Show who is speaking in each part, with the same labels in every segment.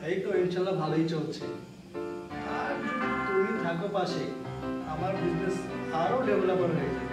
Speaker 1: এই তো ইনশাআল্লাহ ভালোই চলছে। আর তুমি থাকো পাশে, আমার বিজনেস আরো ডেভেলপার হয়ে যাবে।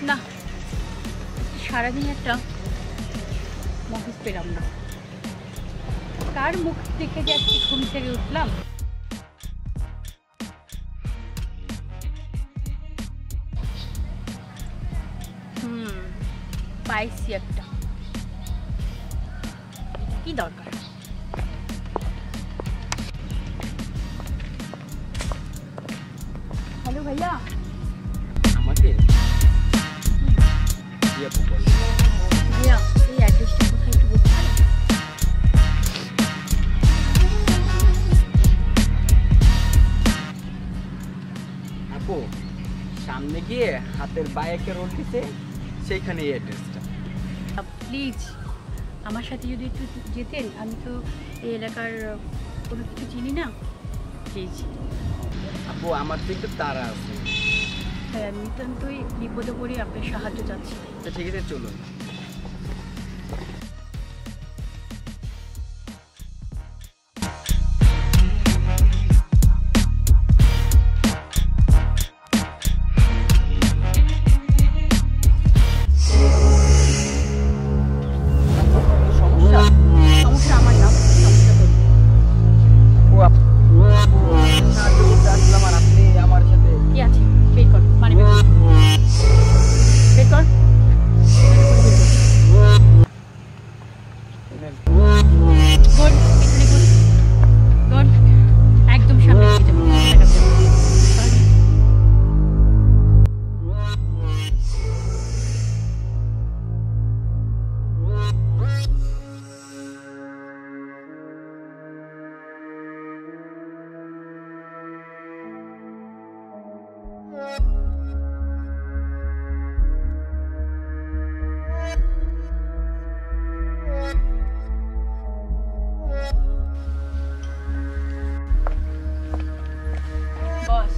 Speaker 2: না, সারাদিন একটা মফিস পেলাম না। কার মুখ দেখে যে আজকে ঘুম থেকে উঠলাম। পাইছি একটা। কি দরকার? হ্যালো ভাইয়া।
Speaker 3: আমাকে
Speaker 2: ভাইয়া এই অ্যাড্রেসটা কোথায় একটু বলতে পারেন?
Speaker 3: আপু সামনে গিয়ে হাতের বাইকে রোড দিতে সেইখানে এই অ্যাড্রেসটা।
Speaker 2: প্লিজ আমার সাথে যদি একটু যেতেন, আমি তো এই এলাকার কোনো কিছু চিনি না। প্লিজ
Speaker 3: আপু আমার তো একটু তাড়া আছে।
Speaker 2: হ্যাঁ, আমি নিতান্তই বিপদে পড়ে আপনার সাহায্য চাচ্ছি।
Speaker 3: ঠিক আছে চলুন।
Speaker 2: সমস্যা আমার না, সমস্যা তো
Speaker 3: আসলাম আর আপনি আমার সাথে
Speaker 2: কি আছে? বের কর, মানে বের কর। Good, good, good. একদম সামনে দিয়ে যাবো। বস,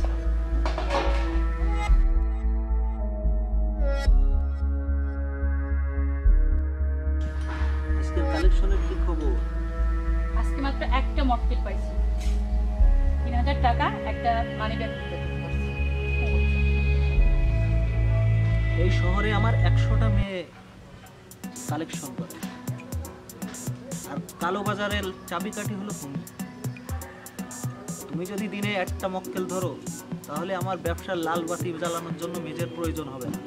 Speaker 1: আজকের কালেকশনের কি খবর?
Speaker 2: আজকে মাত্র একটা মকটেল পাইছি। 3000 টাকা একটা মানি ব্যাগ দিতে পারছি।
Speaker 1: এই শহরে আমার 100টা মেয়ে কালেকশন করে, আর কালো বাজারের চাবিকাঠি হলো তুমি। তুমি যদি দিনে একটা মক্কেল ধরো, তাহলে আমার ব্যবসার লাল বাতি জ্বালানোর জন্য মেজের প্রয়োজন হবে না।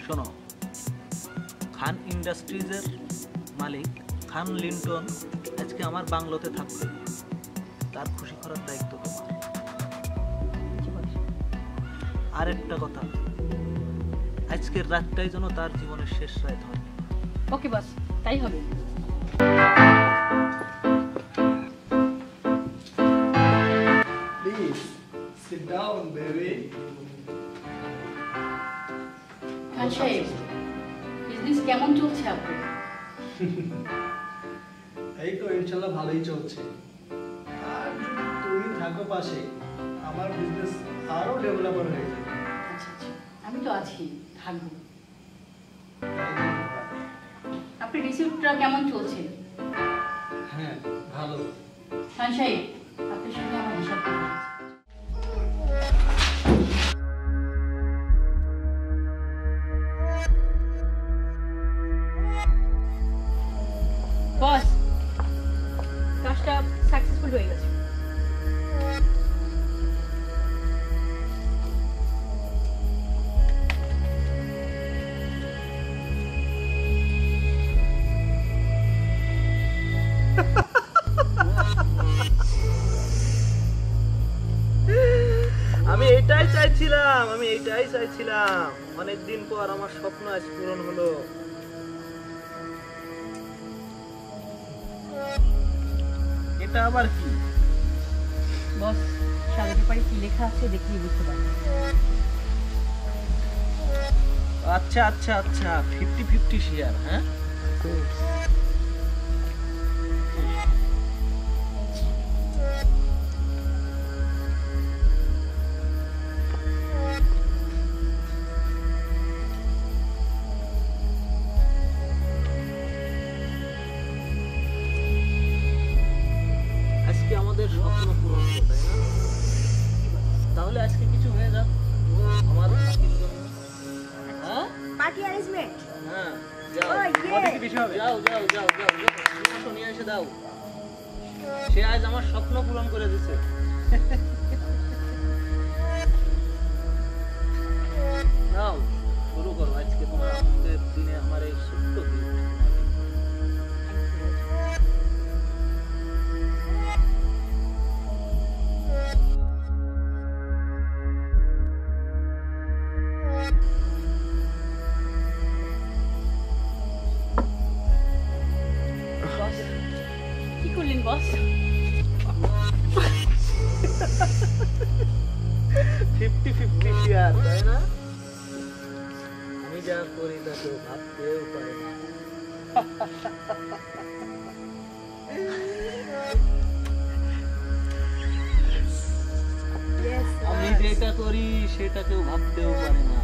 Speaker 1: শোনো, খান ইন্ডাস্ট্রিজের মালিক খান লিন্টন আজকে আমার বাংলোতে থাকবে। তার খুশি করার দায়িত্ব তোমার। আর একটা কথা, আজকের রাতটাই যেন তার জীবনের শেষ রাত হয়।
Speaker 2: ওকে বস, তাই হবে।
Speaker 1: Please sit down baby.
Speaker 2: Khan sahib, business কেমন চলছে আপনার?
Speaker 1: এই তো ইনশাআল্লাহ ভালোই চলছে। আর তুমি থাকো পাশে, আমার বিজনেস আরো ডেভেলপার হয়ে যাবে।
Speaker 2: আচ্ছা আচ্ছা, আমি তো আছি, থাকবো। আপনার রিসিপ্টটা কেমন চলছে?
Speaker 1: হ্যাঁ ভালো।
Speaker 2: খান সাহেব, আপনার সঙ্গে আমার হিসাব করতে হবে। বস, কাজটা সাকসেসফুল হয়ে গেছে।
Speaker 1: আমি এইটাই চাইছিলাম অনেকদিন পর আমার স্বপ্ন আজ পূরণ হলো। এটা আবার কি?
Speaker 2: বস, সাদা পেপারে কি লেখা আছে দেখলেই বুঝতে পারবেন।
Speaker 1: আচ্ছা আচ্ছা আচ্ছা, 50-50 শেয়ার। হ্যাঁ, আজকে আমাদের স্বপ্ন পূরণ হলো, তাই না? তাহলে আজকে কিছু হয়ে যাক আমার পাখির জন্য। হ্যাঁ
Speaker 4: পার্টি অ্যারেঞ্জমেন্ট।
Speaker 1: হ্যাঁ, যাও
Speaker 4: Oh, yeah.
Speaker 1: যাও যাও যাও যাও যাও, নিয়ে এসে দাও। সে আজ আমার স্বপ্ন পূরণ করে দিচ্ছে। নাও, শুরু করো আজকে তোমার আনন্দের দিনে আমার এই ছোট্ট gift।
Speaker 2: বস, কি করলেন বস?
Speaker 1: 50-50 শেয়ার, তাই না? আমি যা করি তা কেউ ভাবতেও পারে না।
Speaker 4: Yes,
Speaker 1: আমি
Speaker 4: boss.
Speaker 1: যেটা করি সেটা কেউ ভাবতেও পারে না।